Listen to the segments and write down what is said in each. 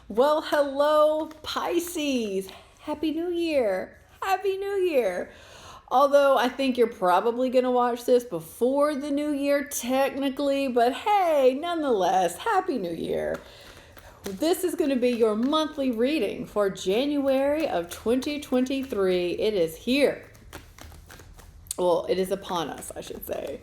Well, hello, Pisces. Happy New Year. Happy New Year. Although I think you're probably going to watch this before the new year, technically, but hey, nonetheless, Happy New Year. This is going to be your monthly reading for January of 2023. It is here. Well, it is upon us, I should say.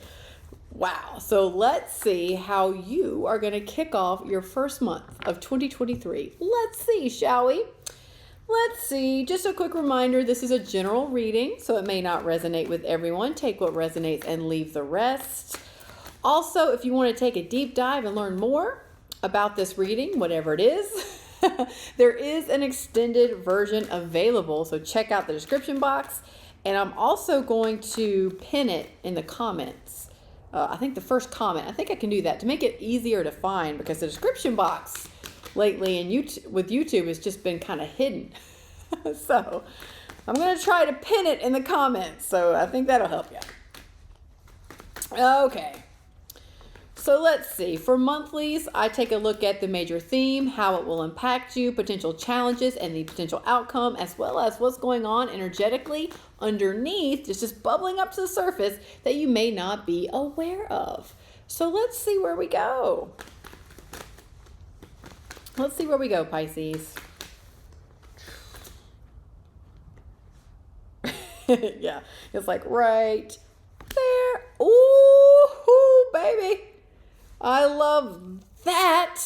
Wow. So let's see how you are going to kick off your first month of 2023. Let's see, shall we? Let's see. Just a quick reminder, this is a general reading, so it may not resonate with everyone. Take what resonates and leave the rest. Also, if you want to take a deep dive and learn more about this reading, whatever it is, there is an extended version available, so check out the description box. And I'm also going to pin it in the comments. I think the first comment, I think I can do that to make it easier to find, because the description box lately with YouTube has just been kind of hidden. So I'm going to try to pin it in the comments. So I think that'll help you. Okay. So let's see. For monthlies, I take a look at the major theme, how it will impact you, potential challenges, and the potential outcome, as well as what's going on energetically underneath, just bubbling up to the surface that you may not be aware of. So let's see where we go. Let's see where we go, Pisces. Yeah, it's like right there. Ooh, baby. I love that.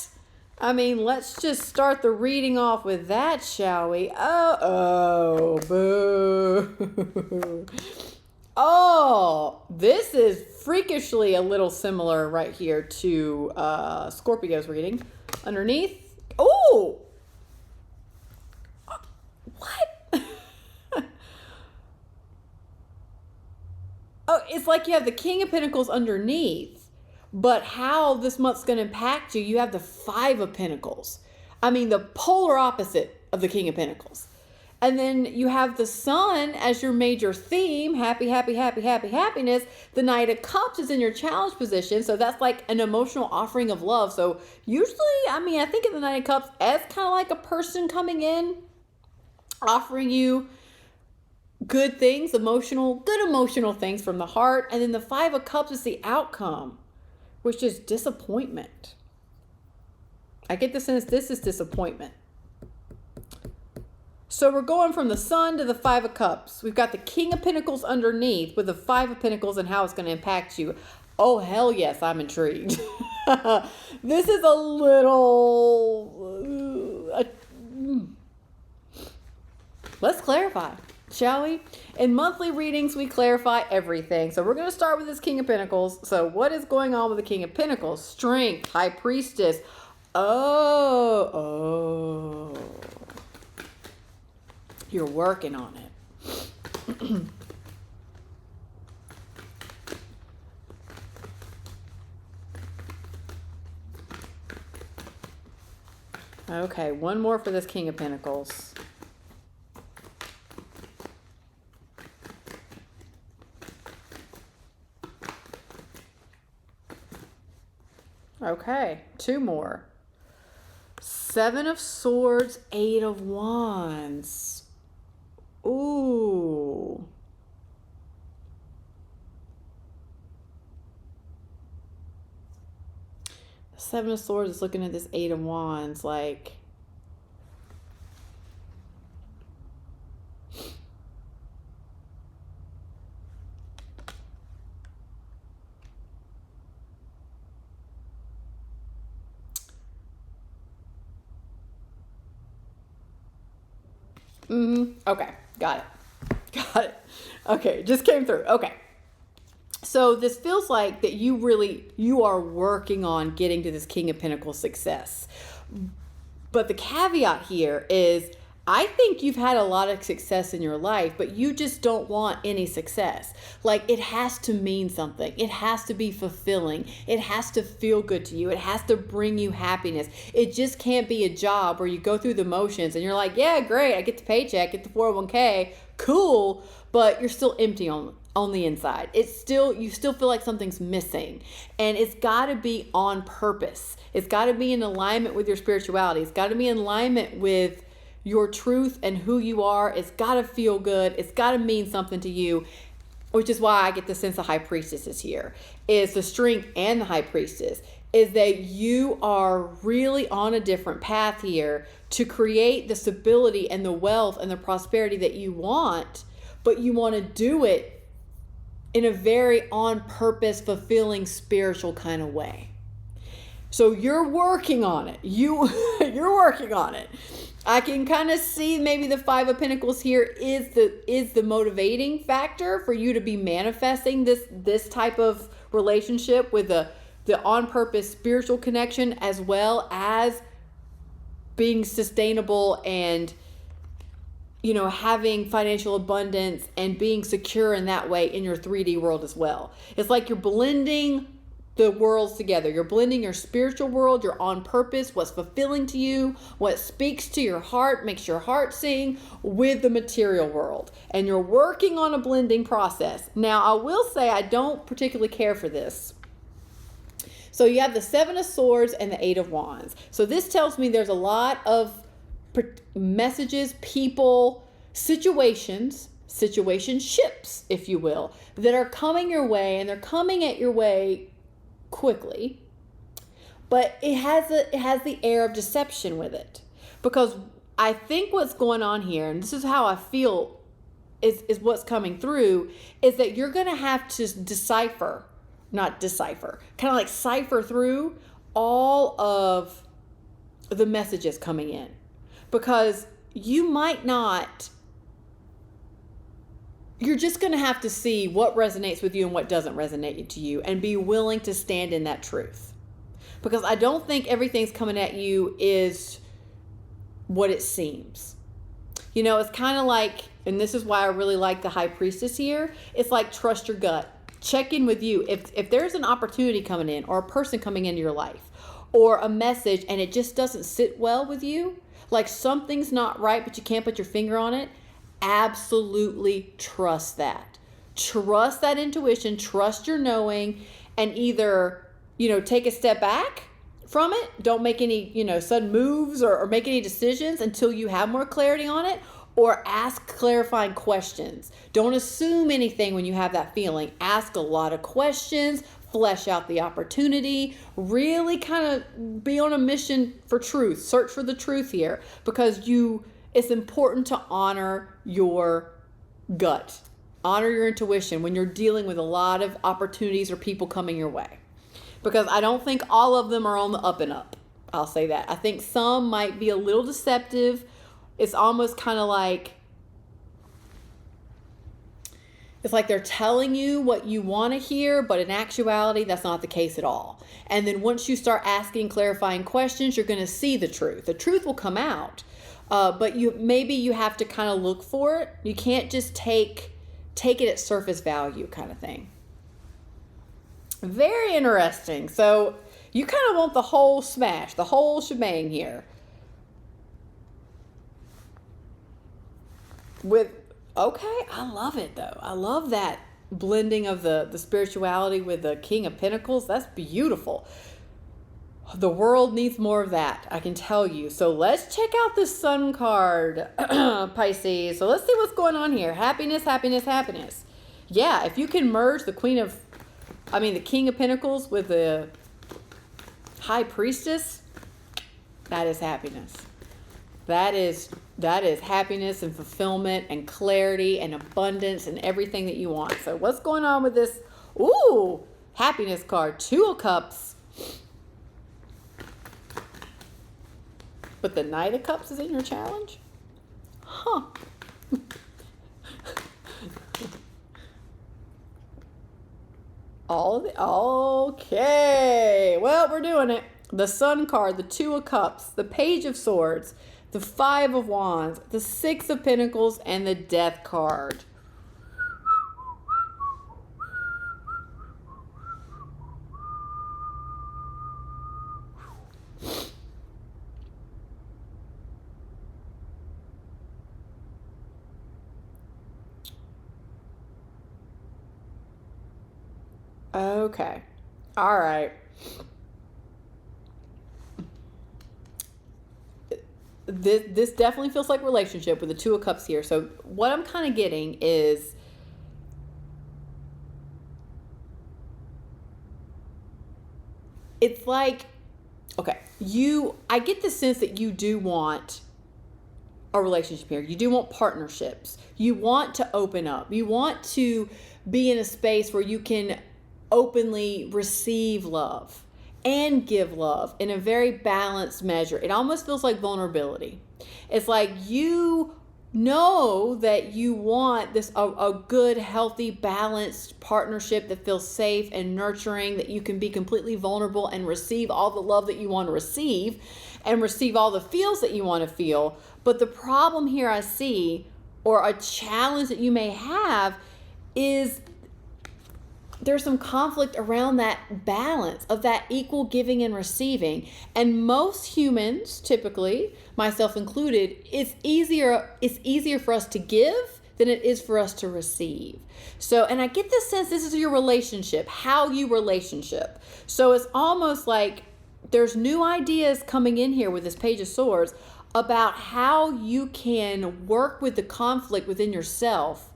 I mean, let's just start the reading off with that, shall we? Oh, boo. Oh, this is freakishly a little similar right here to Scorpio's reading. Underneath. Oh! What? Oh, it's like you have the King of Pentacles underneath. But how this month's going to impact you, you have the Five of Pentacles. I mean, the polar opposite of the King of Pentacles. And then you have the Sun as your major theme, happy, happy, happy, happy, happiness. The Knight of Cups is in your challenge position, so that's like an emotional offering of love. So usually, I think of the Knight of Cups as kind of like a person coming in, offering you good things, good emotional things from the heart. And then the Five of Cups is the outcome, which is disappointment. I get the sense this is disappointment. So we're going from the Sun to the Five of Cups. We've got the King of Pentacles underneath with the Five of Pentacles and how it's going to impact you. Oh, hell yes, I'm intrigued. This is a little... Let's clarify, shall we? In monthly readings, we clarify everything. So we're going to start with this King of Pentacles. So what is going on with the King of Pentacles? Strength, High Priestess. Oh. You're working on it. Okay, one more for this King of Pentacles. Okay, two more. Seven of Swords, Eight of Wands. Ooh. The Seven of Swords is looking at this Eight of Wands like... Okay, got it. Got it. Okay, just came through. Okay. So this feels like that you are working on getting to this King of Pentacles success. But the caveat here is, I think you've had a lot of success in your life, but you just don't want any success. Like, it has to mean something. It has to be fulfilling. It has to feel good to you. It has to bring you happiness. It just can't be a job where you go through the motions and you're like, yeah, great, I get the paycheck, get the 401k, cool, but you're still empty on on the inside. It's still, you still feel like something's missing, and it's got to be on purpose. It's got to be in alignment with your spirituality. It's got to be in alignment with your truth and who you are. It's got to feel good. It's got to mean something to you, which is why I get the sense the High Priestess is here. Is the Strength and the High Priestess is that you are really on a different path here to create the stability and the wealth and the prosperity that you want, but you want to do it in a very on purpose, fulfilling, spiritual kind of way. So you're working on it. You're working on it. I can kind of see maybe the Five of Pentacles here is the motivating factor for you to be manifesting this type of relationship with the on purpose spiritual connection, as well as being sustainable and, you know, having financial abundance and being secure in that way in your 3D world as well. It's like you're blending the worlds together. You're blending your spiritual world, your on purpose, what's fulfilling to you, what speaks to your heart, makes your heart sing, with the material world. And you're working on a blending process. Now, I will say I don't particularly care for this. So you have the Seven of Swords and the Eight of Wands. So this tells me there's a lot of messages, people, situationships, if you will, that are coming your way, and they're coming at your way quickly, but it has the air of deception with it, because I think what's going on here, and this is how I feel is what's coming through, is that you're going to have to kind of like cipher through all of the messages coming in, because you might not, you're just going to have to see what resonates with you and what doesn't resonate to you, and be willing to stand in that truth. Because I don't think everything's coming at you is what it seems. You know, it's kind of like, and this is why I really like the High Priestess here, it's like trust your gut. Check in with you. If there's an opportunity coming in, or a person coming into your life, or a message, and it just doesn't sit well with you, like something's not right, but you can't put your finger on it, absolutely trust that. Trust that intuition, trust your knowing, and either, you know, take a step back from it. Don't make any, you know, sudden moves or make any decisions until you have more clarity on it, or ask clarifying questions. Don't assume anything when you have that feeling. Ask a lot of questions, flesh out the opportunity, really kind of be on a mission for truth. Search for the truth here, because it's important to honor your gut, honor your intuition when you're dealing with a lot of opportunities or people coming your way, because I don't think all of them are on the up and up. I'll say that. I think some might be a little deceptive. It's almost kind of like, it's like they're telling you what you want to hear, but in actuality, that's not the case at all. And then once you start asking clarifying questions, you're going to see the truth. The truth will come out. But maybe you have to kind of look for it. You can't just take it at surface value kind of thing. Very interesting. So you kind of want the whole smash, the whole shebang here. Okay, I love it though. I love that blending of the spirituality with the King of Pentacles. That's beautiful. The world needs more of that, I can tell you. So let's check out the Sun card, Pisces. So let's see what's going on here. Happiness, happiness, happiness. Yeah, if you can merge the King of Pentacles with the High Priestess, that is happiness. That is happiness and fulfillment and clarity and abundance and everything that you want. So what's going on with this? Ooh, happiness card, Two of Cups. But the Knight of Cups is in your challenge? Huh. Okay. Well, we're doing it. The Sun card, the Two of Cups, the Page of Swords, the Five of Wands, the Six of Pentacles, and the Death card. Okay. All right. This definitely feels like relationship with the Two of Cups here. So what I'm kind of getting is it's like, okay, I get the sense that you do want a relationship here. You do want partnerships. You want to open up. You want to be in a space where you can openly receive love and give love in a very balanced measure. It almost feels like vulnerability. It's like you know that you want this a good, healthy, balanced partnership that feels safe and nurturing, that you can be completely vulnerable and receive all the love that you want to receive and receive all the feels that you want to feel. But the problem here I see, or a challenge that you may have, is there's some conflict around that balance of that equal giving and receiving. And most humans, typically, myself included, it's easier for us to give than it is for us to receive. So, and I get the sense this is your relationship, how you relationship. So it's almost like there's new ideas coming in here with this Page of Swords about how you can work with the conflict within yourself,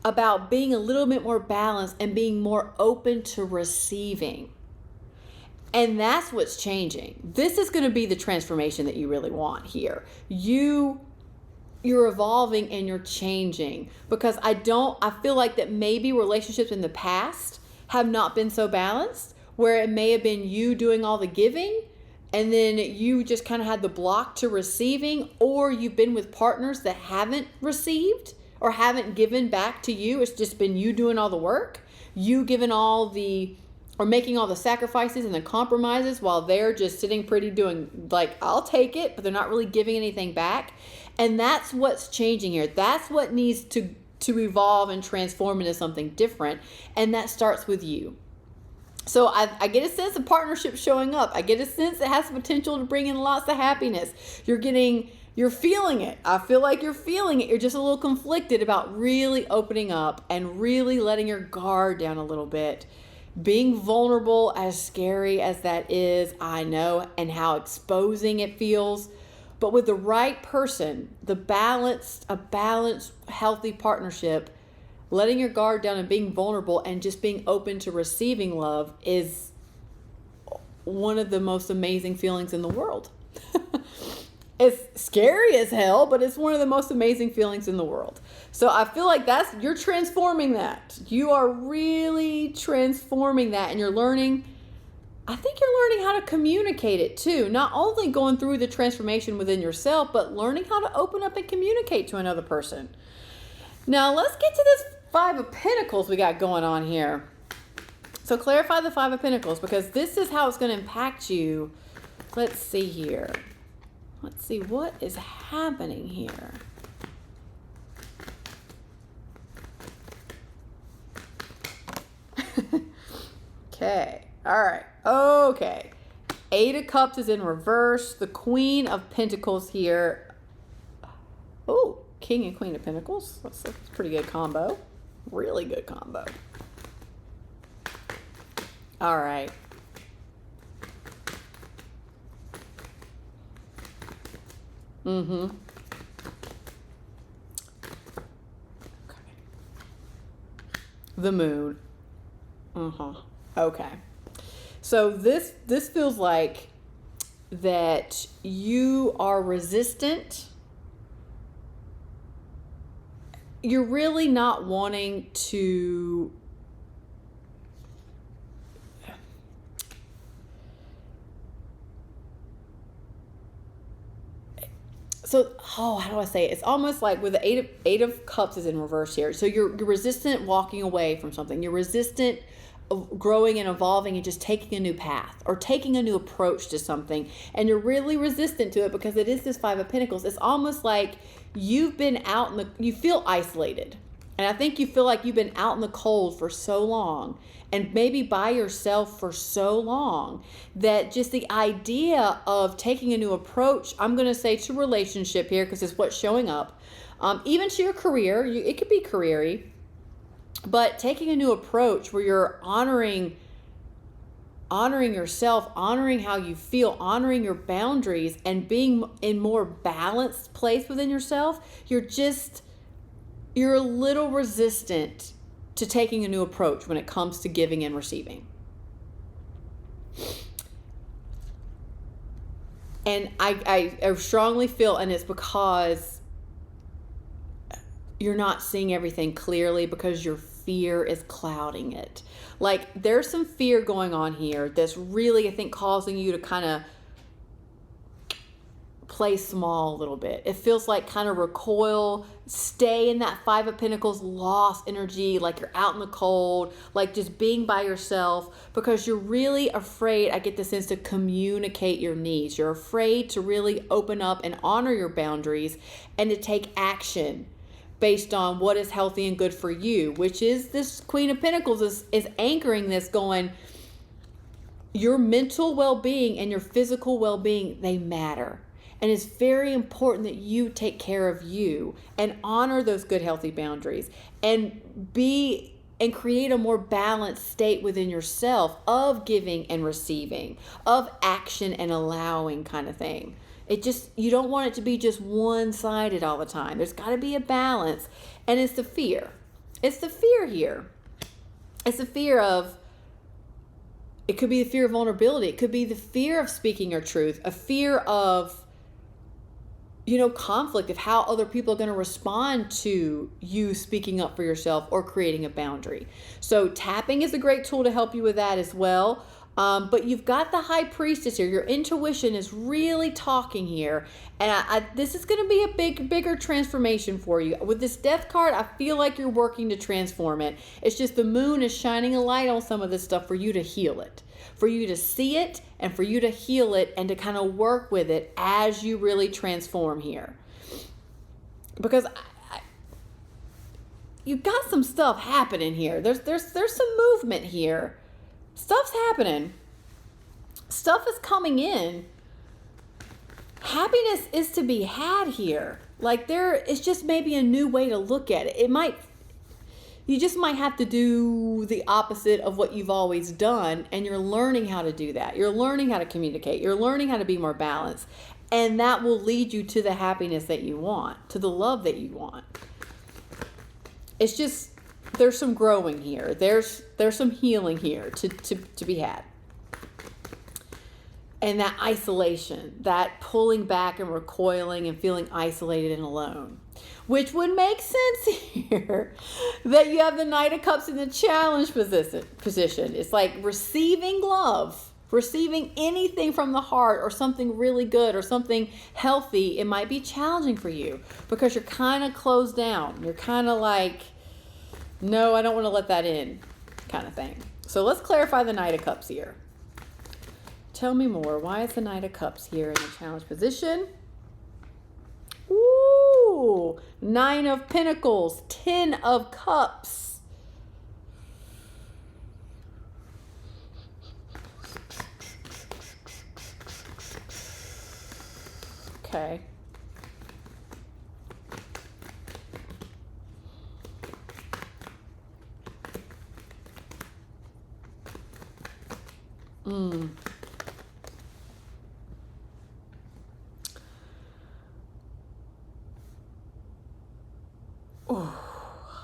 about being a little bit more balanced and being more open to receiving. And that's what's changing. This is going to be the transformation that you really want here. You're evolving and you're changing, because I feel like that maybe relationships in the past have not been so balanced, where it may have been you doing all the giving and then you just kind of had the block to receiving, or you've been with partners that haven't received or haven't given back to you. It's just been you doing all the work, you giving or making all the sacrifices and the compromises, while they're just sitting pretty doing like, I'll take it, but they're not really giving anything back. And that's what's changing here. That's what needs to evolve and transform into something different. And that starts with you. So I get a sense of partnership showing up. I get a sense it has the potential to bring in lots of happiness. You're feeling it. I feel like you're feeling it. You're just a little conflicted about really opening up and really letting your guard down a little bit. Being vulnerable, as scary as that is, I know, and how exposing it feels. But with the right person, a balanced, healthy partnership, letting your guard down and being vulnerable and just being open to receiving love is one of the most amazing feelings in the world. It's scary as hell, but it's one of the most amazing feelings in the world. So I feel like you're transforming that. You are really transforming that, and I think you're learning how to communicate it too. Not only going through the transformation within yourself, but learning how to open up and communicate to another person. Now let's get to this Five of Pentacles we got going on here. So clarify the Five of Pentacles, because this is how it's going to impact you. Let's see here. Let's see what is happening here. Okay. All right. Okay. Eight of Cups is in reverse. The Queen of Pentacles here. Oh, King and Queen of Pentacles. That's a pretty good combo. Really good combo. All right. Mm-hmm. Okay. The Moon. Uh-huh. Okay. So this feels like that you are resistant. You're really not wanting to how do I say it? It's almost like with the Eight of Cups is in reverse here. So you're resistant walking away from something. You're resistant of growing and evolving and just taking a new path or taking a new approach to something. And you're really resistant to it because it is this Five of Pentacles. It's almost like you've been you feel isolated. And I think you feel like you've been out in the cold for so long and maybe by yourself for so long that just the idea of taking a new approach, I'm going to say to relationship here because it's what's showing up, even to your career, it could be career-y, But taking a new approach where you're honoring yourself, honoring how you feel, honoring your boundaries, and being in more balanced place within yourself, you're a little resistant to taking a new approach when it comes to giving and receiving. And I strongly feel, and it's because you're not seeing everything clearly, because your fear is clouding it. Like, there's some fear going on here that's really, I think, causing you to kind of play small a little bit. It feels like kind of recoil, stay in that Five of Pentacles lost energy, like you're out in the cold, like just being by yourself, because you're really afraid, I get the sense, to communicate your needs. You're afraid to really open up and honor your boundaries and to take action based on what is healthy and good for you, which is this Queen of Pentacles is anchoring this, going, your mental well-being and your physical well-being, they matter. And it's very important that you take care of you and honor those good, healthy boundaries and create a more balanced state within yourself of giving and receiving, of action and allowing, kind of thing. You don't want it to be just one-sided all the time. There's got to be a balance. And it's the fear. It's the fear here. It's the fear of, it could be the fear of vulnerability. It could be the fear of speaking your truth, a fear of, conflict, of how other people are going to respond to you speaking up for yourself or creating a boundary. So tapping is a great tool to help you with that as well. But you've got the High Priestess here. Your intuition is really talking here. And this is going to be a bigger transformation for you. With this Death card, I feel like you're working to transform it. It's just the moon is shining a light on some of this stuff for you to heal it, for you to see it, and for you to heal it, and to kind of work with it as you really transform here. Because you've got some stuff happening here. There's some movement here. Stuff's happening. Stuff is coming in. Happiness is to be had here. Like, there is just maybe a new way to look at it. You just might have to do the opposite of what you've always done, and you're learning how to do that. You're learning how to communicate. You're learning how to be more balanced. And that will lead you to the happiness that you want, to the love that you want. It's just, there's some growing here. There's some healing here to be had. And that isolation, that pulling back and recoiling and feeling isolated and alone, which would make sense here, that you have the Knight of Cups in the challenge position. It's like receiving love, receiving anything from the heart, or something really good or something healthy. It might be challenging for you because you're kind of closed down. You're kind of like, no, I don't want to let that in, kind of thing. So let's clarify the Knight of Cups here. Tell me more. Why is the Knight of Cups here in the challenge position? Ooh, 9 of Pentacles, 10 of Cups. Okay.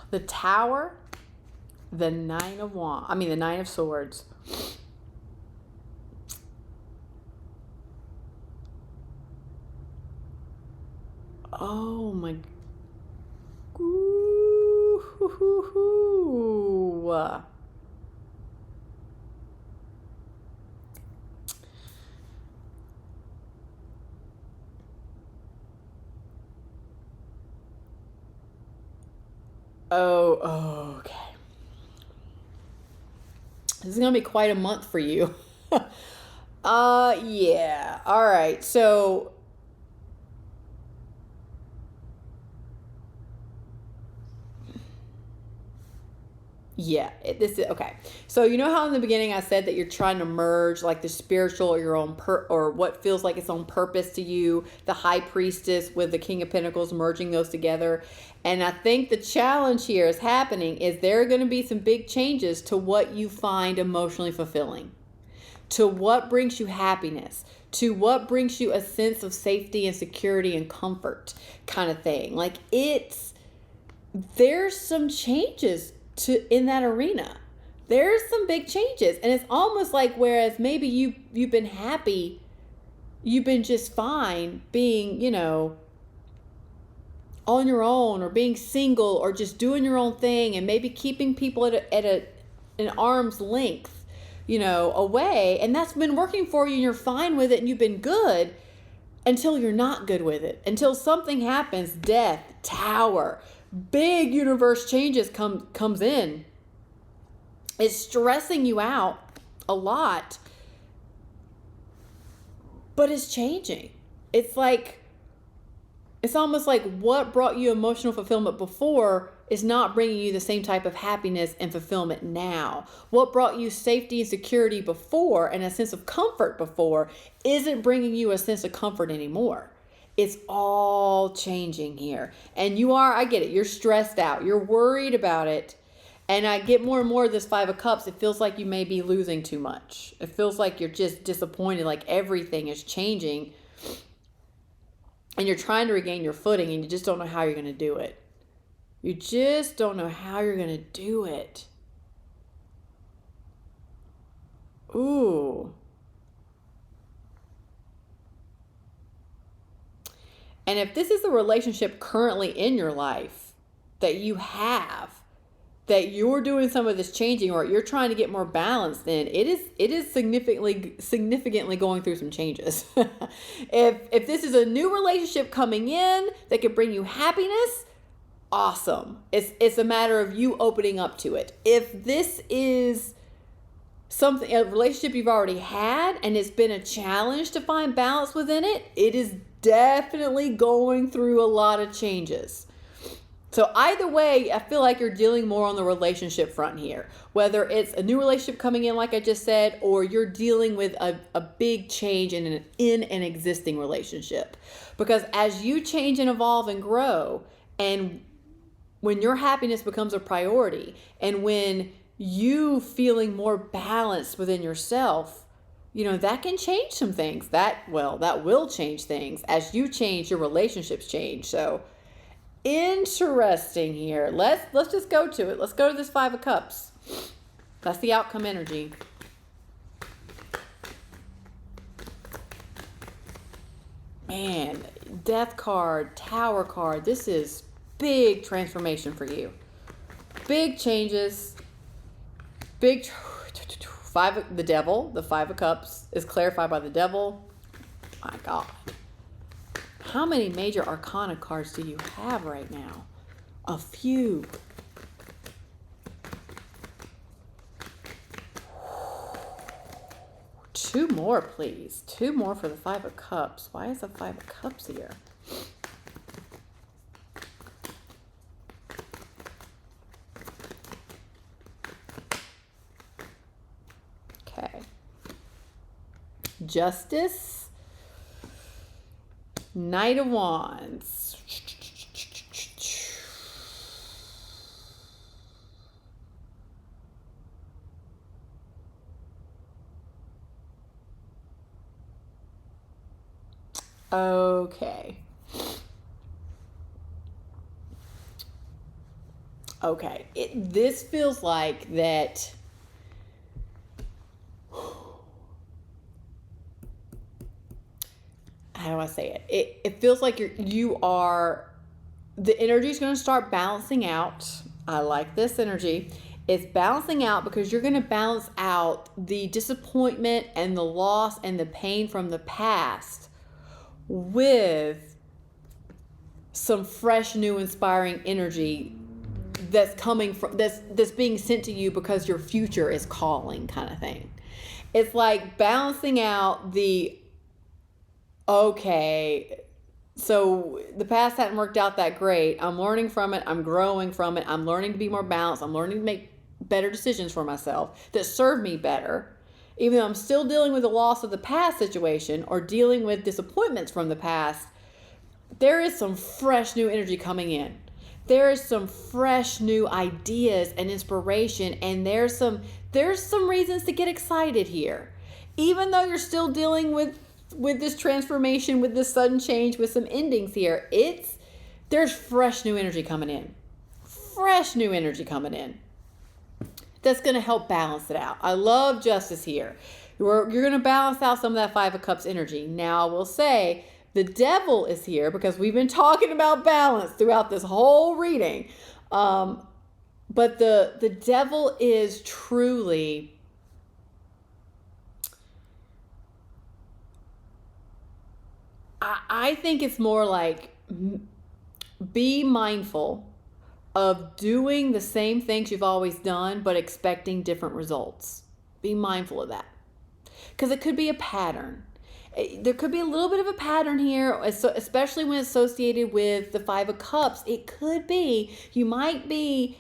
The Tower, the Nine of Swords. Oh my. Ooh. Oh, okay. This is going to be quite a month for you. Yeah. All right. So Yeah, this is okay. So you know how in the beginning I said that you're trying to merge like the spiritual or your own or what feels like its own purpose to you, the high priestess with the king of pentacles, merging those together. And I think the challenge here is happening is there are going to be some big changes to what you find emotionally fulfilling, to what brings you happiness, to what brings you a sense of safety and security and comfort kind of thing. Like there's some changes in that arena. There's some big changes, and it's almost like whereas maybe you've been happy, you've been just fine being, on your own or being single or just doing your own thing and maybe keeping people at an arm's length, away, and that's been working for you and you're fine with it and you've been good until you're not good with it, until something happens, death, tower, big universe changes comes in. It's stressing you out a lot, but it's changing. It's almost like what brought you emotional fulfillment before is not bringing you the same type of happiness and fulfillment now. What brought you safety and security before and a sense of comfort before isn't bringing you a sense of comfort anymore. It's all changing here. And I get it, you're stressed out, you're worried about it. And I get more and more of this Five of Cups. It feels like you may be losing too much. It feels like you're just disappointed, like everything is changing. And you're trying to regain your footing and you just don't know how you're going to do it. You just don't know how you're going to do it. Ooh. And if this is the relationship currently in your life that you have, that you're doing some of this changing or you're trying to get more balanced in, it is significantly going through some changes. If this is a new relationship coming in that could bring you happiness, awesome. It's a matter of you opening up to it. If this is a relationship you've already had and it's been a challenge to find balance within it, it is definitely going through a lot of changes. So either way, I feel like you're dealing more on the relationship front here. Whether it's a new relationship coming in, like I just said, or you're dealing with a big change in an existing relationship. Because as you change and evolve and grow, and when your happiness becomes a priority, and when you feeling more balanced within yourself, that can change some things. That will change things. As you change, your relationships change. So interesting here. Let's just go to it. Let's go to this Five of Cups. That's the outcome energy. Man, Death card, Tower card. This is big transformation for you. Big changes. Big the Devil, the Five of Cups is clarified by the Devil. My God. How many major arcana cards do you have right now? A few. Two more, please. Two more for the Five of Cups. Why is the Five of Cups here? Okay. Justice. Knight of Wands. Okay. Okay. This feels like that. How do I say it? It feels like you are, the energy is going to start balancing out. I like this energy. It's balancing out because you're going to balance out the disappointment and the loss and the pain from the past with some fresh, new, inspiring energy that's coming from, that's being sent to you because your future is calling, kind of thing. It's like balancing out the, okay, so the past hadn't worked out that great. I'm learning from it. I'm growing from it. I'm learning to be more balanced. I'm learning to make better decisions for myself that serve me better, even though I'm still dealing with the loss of the past situation or dealing with disappointments from the past, there is some fresh new energy coming in. There is some fresh new ideas and inspiration, and there's some reasons to get excited here. Even though you're still dealing with this transformation, with this sudden change, with some endings here, there's fresh new energy coming in. Fresh new energy coming in. That's going to help balance it out. I love justice here. You're going to balance out some of that Five of Cups energy. Now, I will say the devil is here because we've been talking about balance throughout this whole reading. But the devil is truly... I think it's more like be mindful of doing the same things you've always done, but expecting different results. Be mindful of that. Because it could be a pattern. There could be a little bit of a pattern here, especially when associated with the Five of Cups. It could be, you might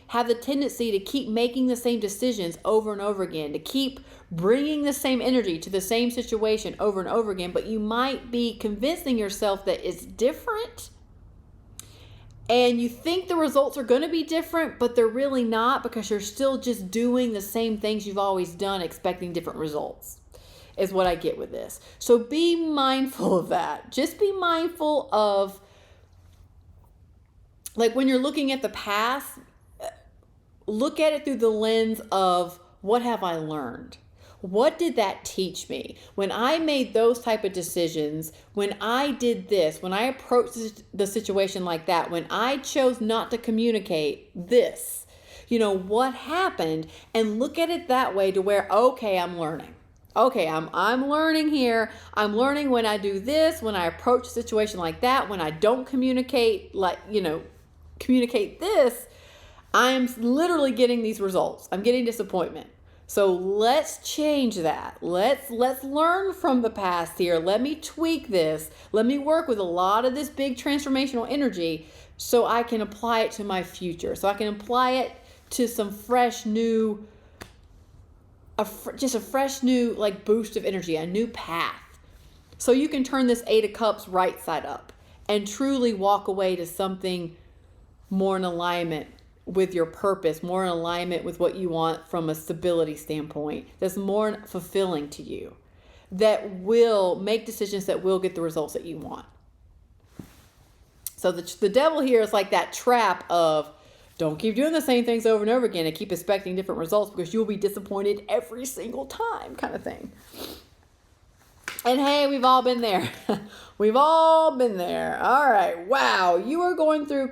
have the tendency to keep making the same decisions over and over again, to keep bringing the same energy to the same situation over and over again, but you might be convincing yourself that it's different. And you think the results are going to be different, but they're really not, because you're still just doing the same things you've always done, expecting different results, is what I get with this. So be mindful of that. Just be mindful of, like, when you're looking at the past, look at it through the lens of, what have I learned? What did that teach me? When I made those type of decisions, when I did this, when I approached the situation like that, when I chose not to communicate this, what happened? And look at it that way, to where, okay, I'm learning. Okay, I'm learning here. I'm learning when I do this, when I approach a situation like that, when I don't communicate communicate this, I'm literally getting these results. I'm getting disappointment. So let's change that. Let's learn from the past here. Let me tweak this. Let me work with a lot of this big transformational energy so I can apply it to my future. So I can apply it to some fresh new, just a fresh new like boost of energy, a new path. So you can turn this Eight of Cups right side up and truly walk away to something more in alignment with your purpose, more in alignment with what you want from a stability standpoint, that's more fulfilling to you, that will make decisions that will get the results that you want. So the devil here is like that trap of, don't keep doing the same things over and over again and keep expecting different results, because you'll be disappointed every single time, kind of thing. And hey, we've all been there. We've all been there. All right. Wow. You are going through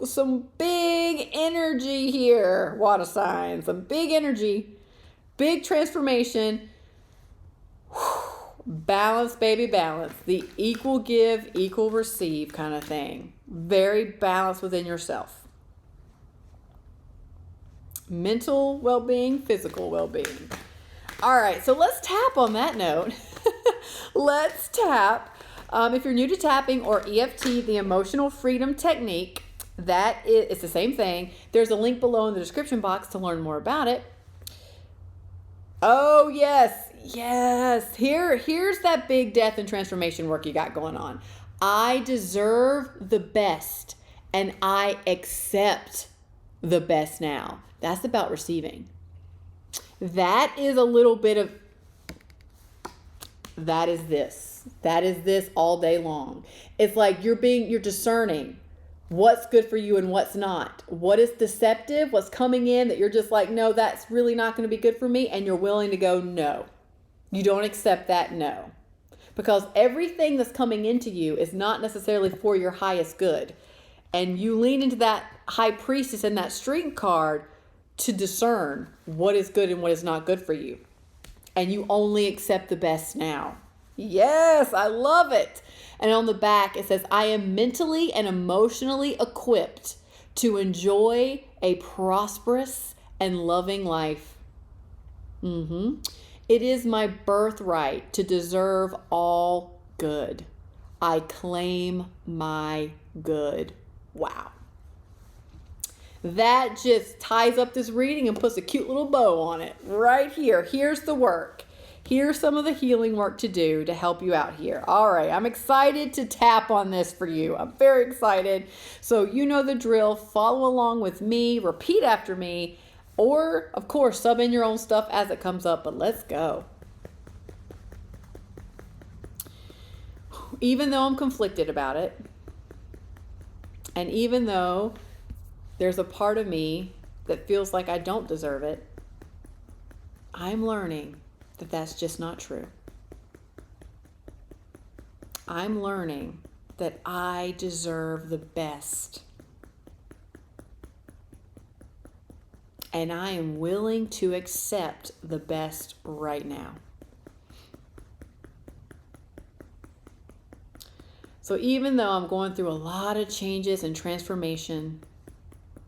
some big energy here, water signs. Some big energy, big transformation. Balance, baby, balance. The equal give, equal receive kind of thing. Very balanced within yourself. Mental well-being, physical well-being. All right, so let's tap on that note. Let's tap. If you're new to tapping or EFT, the emotional freedom technique, it's the same thing. There's a link below in the description box to learn more about it. Oh, yes. Here's that big death and transformation work you got going on. I deserve the best, and I accept the best now. That's about receiving. That is a little bit of, that is this all day long. It's like you're discerning what's good for you and what's not. What is deceptive, what's coming in that you're just like, no, that's really not going to be good for me. And you're willing to go, no. You don't accept that, no. Because everything that's coming into you is not necessarily for your highest good. And you lean into that high priestess and that strength card to discern what is good and what is not good for you. And you only accept the best now. Yes, I love it. And on the back, it says, I am mentally and emotionally equipped to enjoy a prosperous and loving life. It is my birthright to deserve all good. I claim my good. Wow. That just ties up this reading and puts a cute little bow on it right here. Here's the work. Here's some of the healing work to do to help you out here. All right, I'm excited to tap on this for you. I'm very excited. So you know the drill. Follow along with me. Repeat after me. Or, of course, sub in your own stuff as it comes up. But let's go. Even though I'm conflicted about it, and even though there's a part of me that feels like I don't deserve it, I'm learning that that's just not true. I'm learning that I deserve the best. And I am willing to accept the best right now. So even though I'm going through a lot of changes and transformation,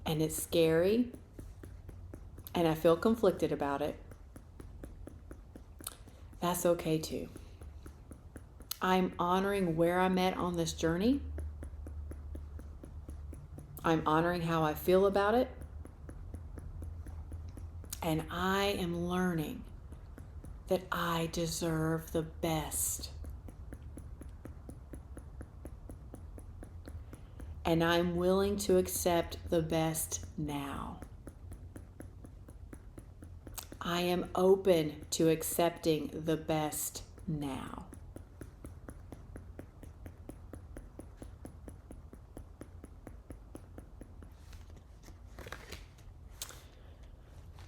and it's scary, and I feel conflicted about it, that's okay too. I'm honoring where I'm at on this journey. I'm honoring how I feel about it. And I am learning that I deserve the best. And I'm willing to accept the best now. I am open to accepting the best now.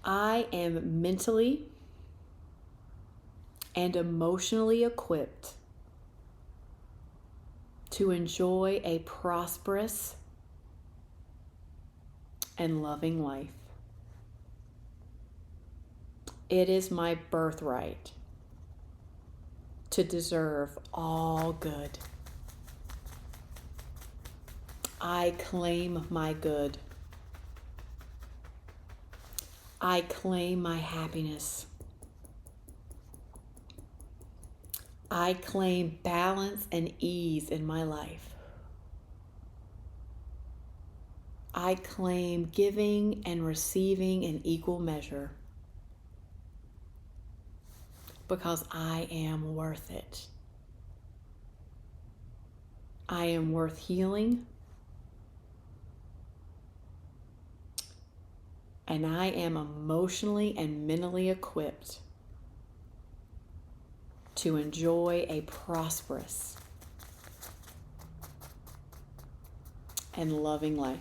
I am mentally and emotionally equipped to enjoy a prosperous and loving life. It is my birthright to deserve all good. I claim my good. I claim my happiness. I claim balance and ease in my life. I claim giving and receiving in equal measure because I am worth it. I am worth healing, and I am emotionally and mentally equipped to enjoy a prosperous and loving life.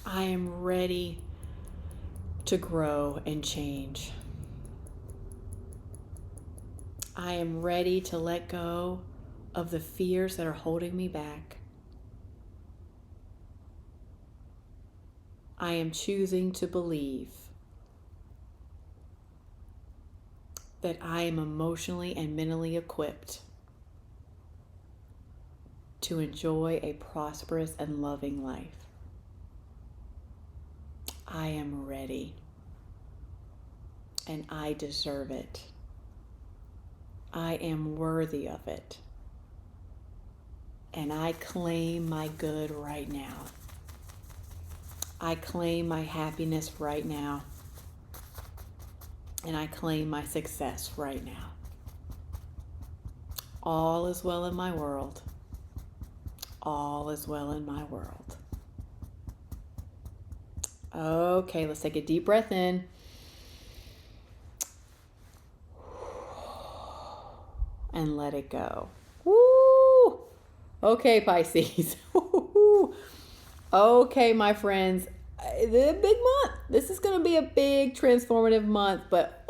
I am ready to grow and change. I am ready to let go of the fears that are holding me back. I am choosing to believe that I am emotionally and mentally equipped to enjoy a prosperous and loving life. I am ready, and I deserve it. I am worthy of it, and I claim my good right now. I claim my happiness right now. And I claim my success right now. All is well in my world. All is well in my world. Okay, let's take a deep breath in. And let it go. Woo! Okay, Pisces. Okay, my friends. It's a big month. This is going to be a big transformative month, but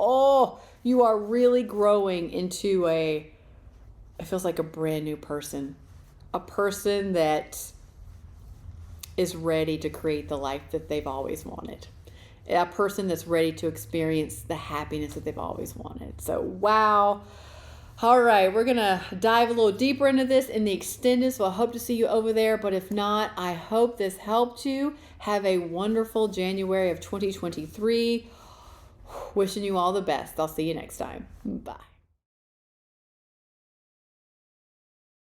you are really growing into it feels like a brand new person. A person that is ready to create the life that they've always wanted. A person that's ready to experience the happiness that they've always wanted. So, wow. All right, we're going to dive a little deeper into this in the extended, so I hope to see you over there. But if not, I hope this helped you. Have a wonderful January of 2023. Wishing you all the best. I'll see you next time. Bye.